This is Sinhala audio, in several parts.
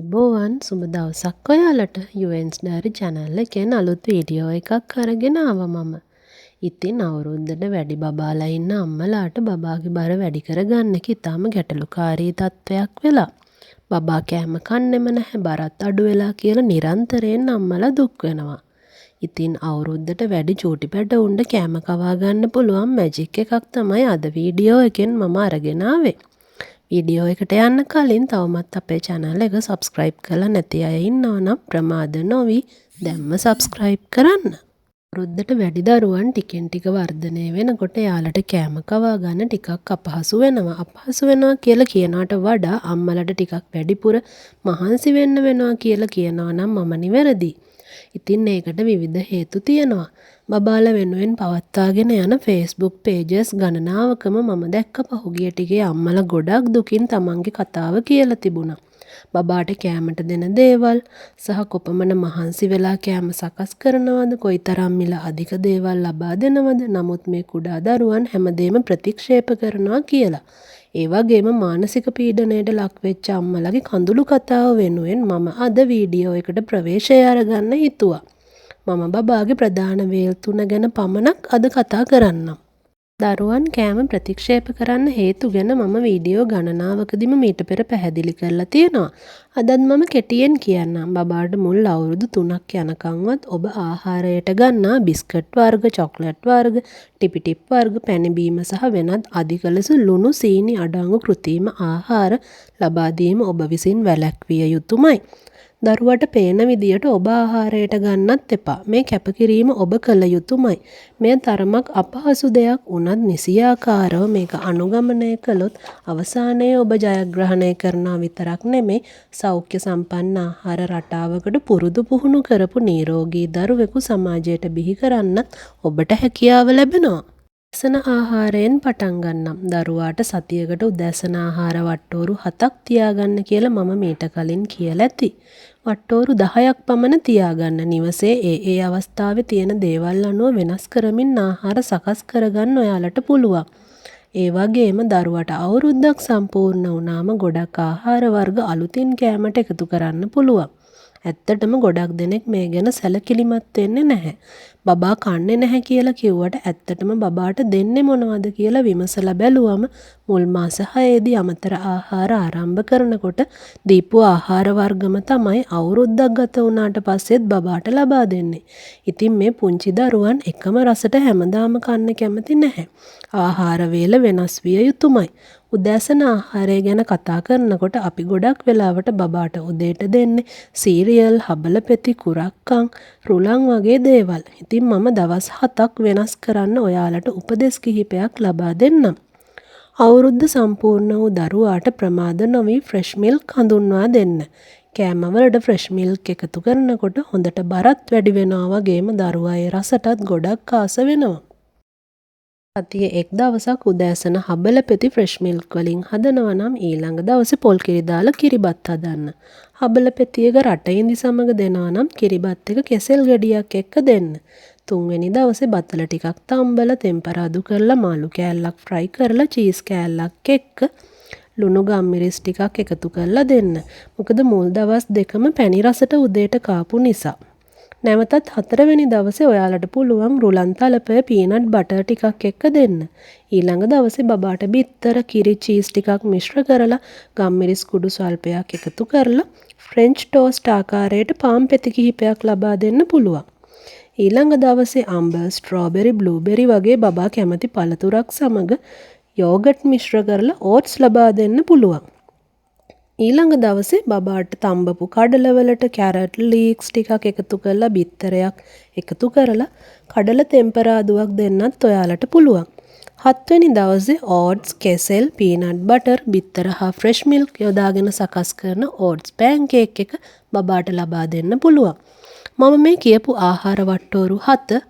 බෝවන් සුබ දවසක් ඔයාලට යුඑන්ස් ඩයරි channel එකෙන් අලුත් වීඩියෝ එකක් අරගෙන ආවා මම. ඉතින් අවුරුද්දට වැඩි බබාලා ඉන්න අම්මලාට බබාගේ බර වැඩි කරගන්න එක ඉතාම ගැටලුකාරී තත්ත්වයක් වෙලා. බබා කෑම කන්නෙම නැහැ බරත් අඩු වෙලා කියලා නිරන්තරයෙන් අම්මලා දුක් වෙනවා. ඉතින් අවුරුද්දට වැඩි චූටි පැටවුන්ට කෑම කවා ගන්න පුළුවන් මැජික් එකක් තමයි අද වීඩියෝ එකෙන් මම අරගෙන ආවේ. වීඩියෝ එකට යන්න කලින් තවමත් අපේ channel එක subscribe කරලා නැති අය ඉන්නවා නම් ප්‍රමාද නොවි දැම්ම subscribe කරන්න. අවුරුද්දට වැඩි දරුවන් ටිකෙන් ටික වර්ධනය වෙනකොට යාලට කෑම කවා ගන්න ටිකක් අපහසු වෙනවා. අපහසු වෙනවා කියලා කියනවට වඩා අම්මලට ටිකක් වැඩිපුර මහන්සි වෙන්න වෙනවා කියලා කියනවා නම් මම නිවැරදි. ඉතින් ඒකට විවිධ හේතු තියෙනවා. බබාලා වෙනුවෙන් පවත්වාගෙන යන Facebook pages ගණනාවකම මම දැක්ක පහුගිය ටිකේ අම්මලා ගොඩක් දුකින් තමන්ගේ කතාව කියලා තිබුණා. බබාට කෑමට දෙන දේවල් සහ කොපමණ මහන්සි වෙලා කෑම සකස් කරනවද කොයිතරම් මිල අධික දේවල් ලබා දෙනවද නමුත් මේ කුඩා දරුවන් හැමදේම ප්‍රතික්ෂේප කරනවා කියලා. ඒ වගේම මානසික පීඩනයට ලක්වෙච්ච අම්මලගේ කඳුළු කතාව වෙනුවෙන් මම අද වීඩියෝ එකට ප්‍රවේශය අරගන්න හිතුවා. මම බබාගේ ප්‍රධාන වේල් 3 ගැන පමණක් අද කතා කරන්නම්. දරුවන් කෑම ප්‍රතික්ෂේප කරන්න හේතු ගැන මම වීඩියෝ ගණනාවකදීම මීට පෙර පැහැදිලි කරලා තියෙනවා. අදත් මම කෙටියෙන් කියන්නම්. බබාට මුල් අවුරුදු 3ක් යනකම්වත් ඔබ ආහාරයට ගන්නා බිස්කට් වර්ග, චොක්ලට් වර්ග, ටිපි ටිප් වර්ග, පැණි බීම සහ වෙනත් අධික ලෙස ලුණු, සීනි අඩංගු කෘත්‍රිම ආහාර ලබා දීම ඔබ විසින් වැළැක්විය යුතුමයි. දරුවට පේන විදියට ඔබ ආහාරයට ගන්නත් එපා. මේ කැපකිරීම ඔබ කළ යුතුමයි. මෙය තරමක් අපහසු දෙයක් වුණත් නිසියාකාරව මේක අනුගමනය කළොත් අවසානයේ ඔබ ජයග්‍රහණය කරනවා විතරක් නෙමෙයි සෞඛ්‍ය සම්පන්න ආහාර රටාවකට පුරුදු පුහුණු කරපු නිරෝගී දරුවෙකු සමාජයට බිහි කරන්නත් ඔබට හැකියාව ලැබෙනවා. උදෑසන ආහාරයෙන් පටන් ගන්නම්. දරුවාට සතියකට උදෑසන ආහාර වට්ටෝරු 7ක් තියාගන්න කියලා මම මීට කලින් කියලා ඇති. වට්ටෝරු 10ක් පමණ තියාගන්න. නිවසේ ඒ අවස්ථාවේ තියෙන දේවල් අනුව වෙනස් කරමින් ආහාර සකස් කරගන්න ඔයාලට පුළුවන්. ඒ වගේම දරුවට අවුරුද්දක් සම්පූර්ණ වුණාම ගොඩක් ආහාර වර්ග අලුතින් කෑමට එකතු කරන්න පුළුවන්. ඇත්තටම ගොඩක් දෙනෙක් මේ ගැන සැලකිලිමත් වෙන්නේ නැහැ. බබා කන්නේ නැහැ කියලා කිව්වට ඇත්තටම බබාට දෙන්නේ මොනවද කියලා විමසලා බැලුවම මුල් මාස 6ේදී අමතර ආහාර ආරම්භ කරනකොට දීපු ආහාර වර්ගම තමයි අවුරුද්දක් ගත වුණාට පස්සෙත් බබාට ලබා දෙන්නේ. ඉතින් මේ පුංචි දරුවන් එකම රසට හැමදාම කන්න කැමති නැහැ. ආහාර වේල වෙනස් විය යුතුමයි. උදෑසන ආහාරය ගැන කතා කරනකොට අපි ගොඩක් වෙලාවට බබාට උදේට දෙන්නේ සීරියල්, හබල පෙති, කුරක්කන්, රුලන් වගේ දේවල්. ඉතින් මම දවස් 7ක් වෙනස් කරන්න ඔයාලට උපදෙස් කිහිපයක් ලබා දෙන්නම්. අවුරුද්ද සම්පූර්ණ වූ දරුවාට ප්‍රමාද නොවි ෆ්‍රෙෂ් මිල්ක් හඳුන්වා දෙන්න. කෑමවලට ෆ්‍රෙෂ් මිල්ක් එකතු කරනකොට හොඳට බරත් වැඩි වෙනවා වගේම දරුවා ඒ රසටත් ගොඩක් ආස වෙනවා. සතියේ එක් දවසක් උදෑසන හබල පෙති ෆ්‍රෙෂ් මිල්ක් වලින් හදනවා නම් ඊළඟ දවසේ පොල් කිරි දාලා කිරිබත් හදන්න. හබල පෙතියක රටඉඳි සමග දෙනවා නම් කිරිබත් එක කෙසෙල් ගෙඩියක් එක්ක දෙන්න. තුන්වෙනි දවසේ බතල ටිකක් තම්බලා තෙම්පරාදු කරලා මාළු කෑල්ලක් ෆ්‍රයි කරලා චීස් කෑල්ලක් එක්ක ලුණු ගම්මිරිස් ටිකක් එකතු කරලා දෙන්න. මොකද මුල් දවස් දෙකම පැණි රසට උදේට කාපු නිසා. නැවතත් 4 වෙනි දවසේ ඔයාලට පුළුවන් රුලන් තලපය පීනට් බටර් ටිකක් එක්ක දෙන්න. ඊළඟ දවසේ බබාට බිත්තර, කිරි, චීස් ටිකක් මිශ්‍ර කරලා ගම්මිරිස් කුඩු ස්වල්පයක් එකතු කරලා ෆ්‍රෙන්ච් ටෝස්ට් ආකාරයට පාන් පෙති කිහිපයක් ලබා දෙන්න පුළුවන්. ඊළඟ දවසේ අඹ, ස්ට්‍රෝබෙරි, බ්ලූබෙරි වගේ බබා කැමති පළතුරක් සමග යෝගට් මිශ්‍ර කරලා ඕට්ස් ලබා දෙන්න පුළුවන්. ඊළඟ දවසේ බබාට තම්බපු කඩලවලට කැරට් ලීක්ස් ටිකක් එකතු කරලා බිත්තරයක් එකතු කරලා කඩල තෙම්පරාදුවක් දෙන්නත් ඔයාලට පුළුවන්. 7 වෙනි දවසේ ඕට්ස්, කෙසෙල්, පීනට් බටර්, බිත්තර හා ෆ්‍රෙෂ් මිල්ක් යොදාගෙන සකස් කරන ඕට්ස් පෑන්කේක් එක බබාට ලබා දෙන්න පුළුවන්. මම මේ කියපු ආහාර වට්ටෝරු 7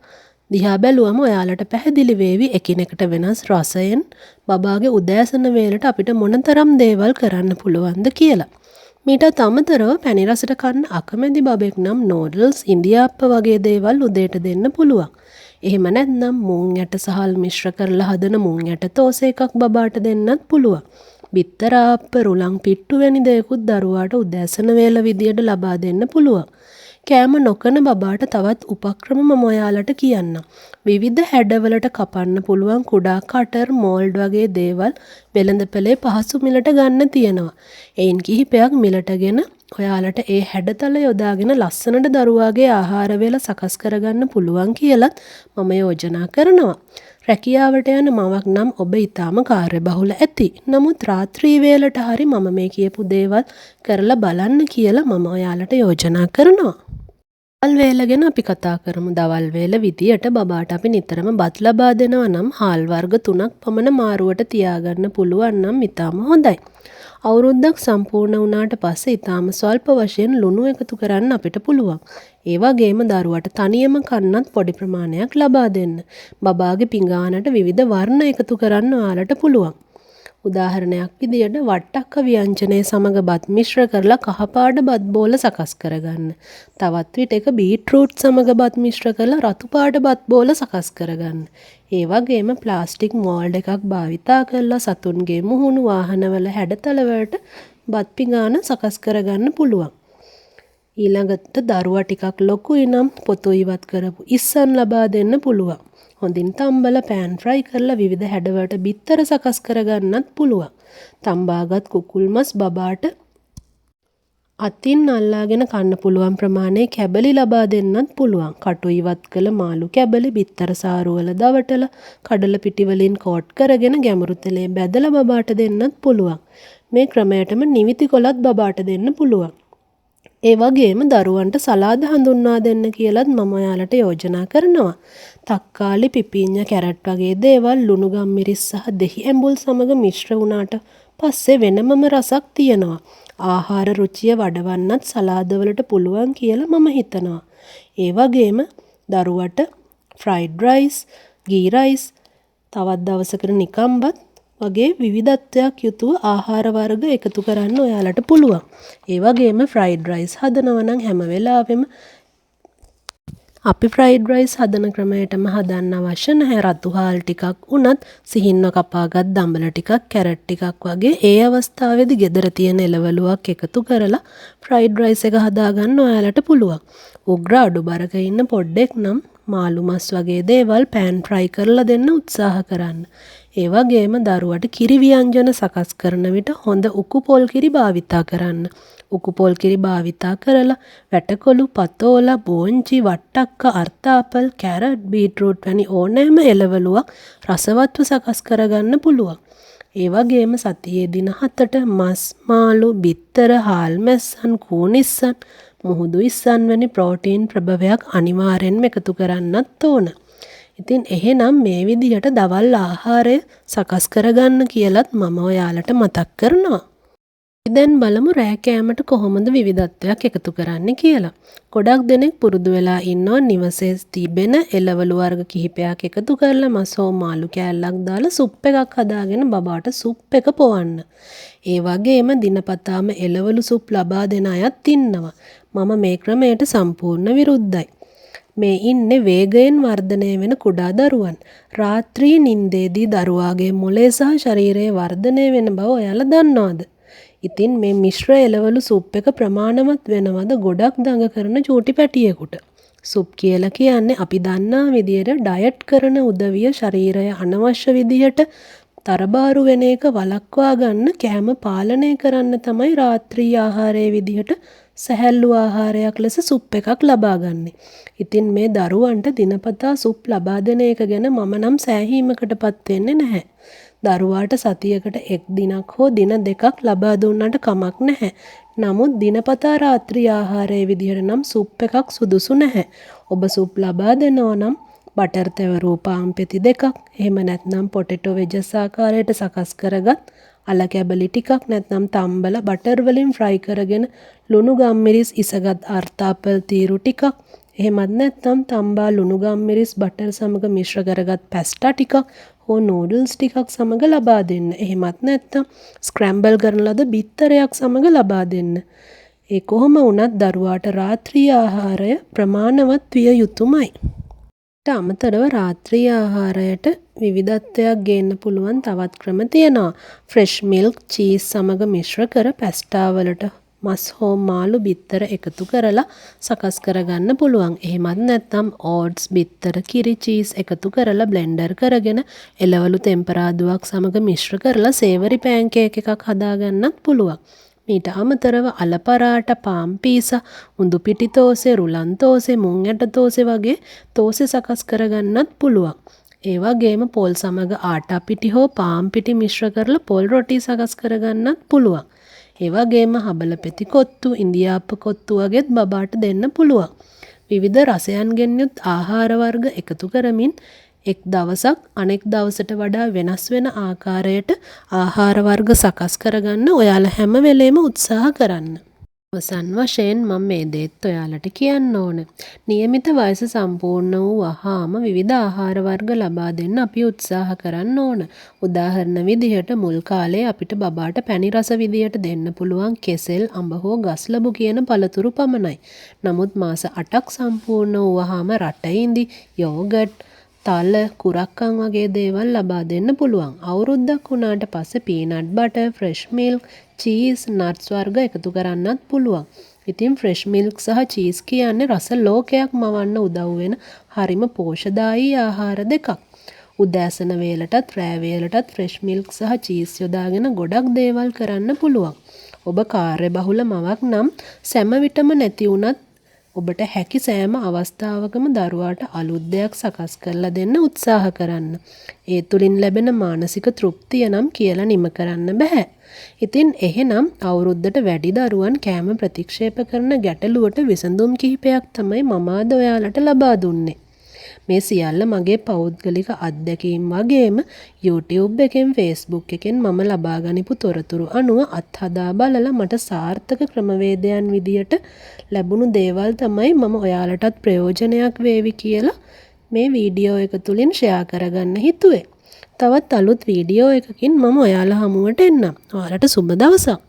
දිහා බැලුවම ඔයාලට පැහැදිලි වේවි එකිනෙකට වෙනස් රසයෙන් බබාගේ උදෑසන වේලට අපිට මොනතරම් දේවල් කරන්න පුළුවන්ද කියලා. මීටත් අමතරව පැණි රසට කන්න අකමැති බබෙක් නම් නූඩල්ස්, ඉන්දියාප්ප වගේ දේවල් උදේට දෙන්න පුළුවන්. එහෙම නැත්නම් මුං යට සහල් මිශ්‍ර කරලා හදන මුං යට තෝස එකක් බබාට දෙන්නත් පුළුවන්. බිත්තර ආප්ප, රුලන් පිට්ටු වැනි දේකුත් දරුවාට උදෑසන වේල විදියට ලබා දෙන්න පුළුවන්. කෑම නොකන බබාට තවත් උපක්‍රම මම ඔයාලට කියන්නම්. විවිධ හැඩවලට කපන්න පුළුවන් කුඩා කටර්, මෝල්ඩ් වගේ දේවල් වෙළඳපොලේ පහසු මිලට ගන්න තියෙනවා. එයින් කිහිපයක් මිලටගෙන ඔයාලට ඒ හැඩතල යොදාගෙන ලස්සනට දරුවාගේ ආහාර වේල සකස් කරගන්න පුළුවන් කියලත් මම යෝජනා කරනවා. රැකියාවට යන මවක් නම් ඔබ ඊටාම කාර්යබහුල ඇති. නමුත් රාත්‍රී වේලට හරි මම මේ කියපු දේවල් කරලා බලන්න කියලා මම ඔයාලට යෝජනා කරනවා. දවල් වේල ගැන අපි කතා කරමු. දවල් වේල විදියට බබාට අපි නිතරම බත් ලබා දෙනවා නම් හාල් වර්ග 3ක් පමණ මාරුවට තියාගන්න පුළුවන් නම් ඊටාම හොඳයි. අවුරුද්දක් සම්පූර්ණ වුණාට පස්සේ ඊටාම ස්වල්ප වශයෙන් ලුණු එකතු කරන්න අපිට පුළුවන්. ඒ වගේම දරුවට තනියම කන්නත් පොඩි ප්‍රමාණයක් ලබා දෙන්න. බබාගේ පිඟානට විවිධ වර්ණ එකතු කරන්න ඔයාලට පුළුවන්. උදාහරණයක් විදියට වට්ටක්ක ව්‍යංජනයේ සමග බත් මිශ්‍ර කරලා කහපාට බත් බෝල සකස් කරගන්න. තවත් විටක බීට්රූට් සමග බත් මිශ්‍ර කරලා රතු පාට බත් බෝල සකස් කරගන්න. ඒ වගේම ප්ලාස්ටික් මෝල්ඩ් එකක් භාවිතා කරලා සතුන්ගේ මුහුණු වාහනවල හැඩතල වලට බත් පිඟාන සකස් කරගන්න පුළුවන්. ඊළඟට දරුවා ටිකක් ලොකුයි නම් පොතු ඉවත් කරපු ඉස්සන් ලබා දෙන්න පුළුවන්. හොඳින් තම්බලා පෑන් ෆ්‍රයි කරලා විවිධ හැඩවලට බිත්තර සකස් කරගන්නත් පුළුවන්. තම්බාගත් කුකුල් මස් බබාට අතින් අල්ලාගෙන කන්න පුළුවන් ප්‍රමාණයේ කැබලි ලබා දෙන්නත් පුළුවන්. කටු ඉවත් කළ මාළු කැබලි බිත්තර සාරුවල දවටලා කඩල පිටි වලින් කෝට් කරගෙන ගැඹුරු තෙලේ බැදලා බබාට දෙන්නත් පුළුවන්. මේ ක්‍රමයටම නිවිති කොලත් බබාට දෙන්න පුළුවන්. ඒ වගේම දරුවන්ට සලාද හඳුන්වා දෙන්න කියලත් මම ඔයාලට යෝජනා කරනවා. තක්කාලි, පිපිඤ්ඤ, කැරට් වගේ දේවල් ලුණු ගම්මිරිස් සහ දෙහි ඇඹුල් සමග මිශ්‍ර වුණාට පස්සේ වෙනමම රසක් තියෙනවා. ආහාර රුචිය වඩවන්නත් සලාදවලට පුළුවන් කියලා මම හිතනවා. ඒ වගේම දරුවට ෆ්‍රයිඩ් රයිස්, ගී රයිස්, තවත් දවසකට නිකම්බත් වගේ විවිධත්වයක් යුතුව ආහාර වර්ග එකතු කරන්න ඔයාලට පුළුවන්. ඒ වගේම ෆ්‍රයිඩ් රයිස් හදනවා නම් හැම වෙලාවෙම අපි ෆ්‍රයිඩ් රයිස් හදන ක්‍රමයටම හදන්න අවශ්‍ය නැහැ. රතු හාල් ටිකක් උනත් සිහින්ව කපාගත් දඹල ටිකක්, කැරට් ටිකක් වගේ ඒ අවස්ථාවේදී ගෙදර තියෙන එළවලුවක් එකතු කරලා ෆ්‍රයිඩ් රයිස් එක හදාගන්න ඔයාලට පුළුවන්. උග්‍ර අඩු බරක ඉන්න පොඩ්ඩෙක් නම් මාළු මස් වගේ දේවල් පෑන් ෆ්‍රයි කරලා දෙන්න උත්සාහ කරන්න. ඒ වගේම දරුවට කිරි ව්‍යංජන සකස් කරන විට හොඳ උකු පොල් කිරි භාවිතා කරන්න. උකු පොල් කිරි භාවිතා කරලා වැටකොළු, පතෝලා, බෝංචි, වට්ටක්ක, අර්තාපල්, කැරට්, බීට්රූට් වැනි ඕනෑම එළවලුවක් රසවත්ව සකස් කරගන්න පුළුවන්. ඒ වගේම සතියේ දින 7ට මස්, මාළු, බිත්තර, හාල් මැස්සන්, කූනිස්සන්, මුහුදු ඉස්සන් වැනි ප්‍රෝටීන් ප්‍රභවයක් අනිවාර්යෙන්ම එකතු කරන්නත් ඕන. ඉතින් එහෙනම් මේ විදිහට දවල් ආහාරය සකස් කරගන්න කියලත් මම ඔයාලට මතක් කරනවා. දැන් බලමු රෑ කෑමට කොහොමද විවිධත්වයක් එකතු කරන්න කියලා. ගොඩක් දෙනෙක් පුරුදු වෙලා ඉන්නවා නිවසේ තිබෙන එළවලු වර්ග කිහිපයක් එකතු කරලා මස් හෝ මාළු කෑල්ලක් දාලා සුප් එකක් හදාගෙන බබාට සුප් එක පොවන්න. ඒ වගේම දිනපතාම එළවලු සුප් ලබා දෙන අයත් ඉන්නවා. මම මේ ක්‍රමයට සම්පූර්ණ විරුද්ධයි. මේ ඉන්නේ වේගයෙන් වර්ධනය වෙන කුඩා දරුවන්. රාත්‍රී නිින්දේදී දරුවාගේ මොළේ සහ ශරීරයේ වර්ධනය වෙන බව ඔයාලා දන්නවද? ඉතින් මේ මිශ්‍ර එළවලු සුප් එක ප්‍රමාණවත් වෙනවද ගොඩක් දඟ කරන චූටි පැටියෙකුට? සුප් කියලා කියන්නේ අපි දන්නා විදියට ඩයට් කරන උදවිය ශරීරය අනවශ්‍ය විදියට තරබාරු වෙන එක වළක්වා ගන්න කෑම පාලනය කරන්න තමයි රාත්‍රී ආහාරයේ විදියට සැහැල්ලු ආහාරයක් ලෙස සුප් එකක් ලබා ගන්නෙ. ඉතින් මේ දරුවන්ට දිනපතා සුප් ලබා දෙන එක ගැන මම නම් සෑහීමකටපත් වෙන්නේ නැහැ. දරුවාට සතියකට එක් දිනක් හෝ දින දෙකක් ලබා දුන්නට කමක් නැහැ. නමුත් දිනපතා රාත්‍රී ආහාරයේ විදිහට නම් සුප් එකක් සුදුසු නැහැ. ඔබ සුප් ලබා දෙනවා නම් බටර් තෙවරූ පාන් පෙති දෙකක්, එහෙම නැත්නම් පොටේටෝ වෙජස් ආකාරයට සකස් කරගත් අල කැබලි ටිකක්, නැත්නම් තම්බලා බටර් වලින් ෆ්‍රයි කරගෙන ලුණු ගම්මිරිස් ඉසගත් අර්තාපල් තීරු ටිකක්, එහෙමත් නැත්නම් තම්බා ලුණු ගම්මිරිස් බටර් සමග මිශ්‍ර කරගත් පැස්ටා ටිකක් හෝ නූඩල්ස් ටිකක් සමග ලබා දෙන්න. එහෙමත් නැත්නම් ස්ක්‍රැම්බල් කරන ලද බිත්තරයක් සමග ලබා දෙන්න. ඒ කොහොම වුණත් දරුවාට රාත්‍රී ආහාරය ප්‍රමාණවත් විය යුතුමයි. අමතරව රාත්‍රී ආහාරයට විවිධත්වයක් ගේන්න පුළුවන් තවත් ක්‍රම තියෙනවා. ෆ්‍රෙෂ් මිල්ක් චීස් සමග මිශ්‍ර කර පැස්ටා වලට මස් හෝ මාළු බිත්තර එකතු කරලා සකස් කරගන්න පුළුවන්. එහෙමත් නැත්නම් ඕට්ස් බිත්තර කිරි චීස් එකතු කරලා බ්ලෙන්ඩර් කරගෙන එළවලු තෙම්පරාදුවක් සමග මිශ්‍ර කරලා සේවරි පෑන්කේක් එකක් හදාගන්නත් පුළුවන්. මීට අමතරව අලපරාට පාම් පීසා උඳු පිටි තෝසේ රුලන් තෝසේ මුං ඇට තෝසේ වගේ තෝසේ සකස් කරගන්නත් පුළුවන්. ඒ වගේම පොල් සමග ආටා පිටි හෝ පාම් පිටි මිශ්‍ර කරලා පොල් රොටි සකස් කරගන්නත් පුළුවන්. ඒ වගේම හබල පෙති කොත්තු ඉන්දියාප්ප කොත්තු වගේත් බබාට දෙන්න පුළුවන්. විවිධ රසයන්ගෙන් යුත් ආහාර වර්ග එකතු කරමින් එක් දවසක් අනෙක් දවසට වඩා වෙනස් වෙන ආකාරයට ආහාර වර්ග සකස් කරගන්න ඔයාලා හැම වෙලේම උත්සාහ කරන්න. අවසන් වශයෙන් මම මේ දේත් ඔයාලට කියන්න ඕන. નિયમિત වයස සම්පූර්ණ වූ වහාම විවිධ ආහාර වර්ග ලබා දෙන්න අපි උත්සාහ කරන්න ඕන. උදාහරණ විදිහට මුල් කාලේ අපිට බබාට පැණි රස විදියට දෙන්න පුළුවන් කෙසෙල්, අඹ හෝ ගස්ලබු කියන පළතුරු පමණයි. නමුත් මාස 8ක් සම්පූර්ණ වූවහම රටඉඳි, යෝගට්, තල, කුරක්කන් වගේ දේවල් ලබා දෙන්න පුළුවන්. අවුරුද්දක් වුණාට පස්සේ peanut butter, fresh milk, cheese, nuts වර්ග එකතු කරන්නත් පුළුවන්. ඉතින් ෆ්‍රෙෂ් මිල්ක් සහ චීස් කියන්නේ රස ලෝකයක් මවන්න උදව් වෙන හරිම පෝෂදායී ආහාර දෙකක්. උදෑසන වේලටත් රෑ වේලටත් ෆ්‍රෙෂ් මිල්ක් සහ චීස් යොදාගෙන ගොඩක් දේවල් කරන්න පුළුවන්. ඔබ කාර්යබහුල මවක් නම් සෑම විටම නැති වුණත් ඔබට හැකි සෑම අවස්ථාවකම දරුවාට අලුත් දෙයක් සකස් කරලා දෙන්න උත්සාහ කරන්න. ඒ තුලින් ලැබෙන මානසික තෘප්තිය නම් කියලා නිම කරන්න බෑ. ඉතින් එහෙනම් අවුරුද්දට වැඩි දරුවන් කෑම ප්‍රතික්ෂේප කරන ගැටලුවට විසඳුම් කිහිපයක් තමයි මම අද ඔයාලට ලබා දුන්නේ. මේ සියල්ල මගේ පෞද්ගලික අත්දැකීම් වගේම YouTube එකෙන් Facebook එකෙන් මම ලබා ගනිපු තොරතුරු අනුව අත්හදා බලලා මට සාර්ථක ක්‍රමවේදයන් විදියට ලැබුණු දේවල් තමයි මම ඔයාලටත් ප්‍රයෝජනයක් වේවි කියලා මේ වීඩියෝ එක තුලින් ෂෙයා කරගන්න හිතුවේ. තවත් අලුත් වීඩියෝ එකකින් මම ඔයාලා හමුවට එන්නම්. ඔයාලට සුබ දවසක්.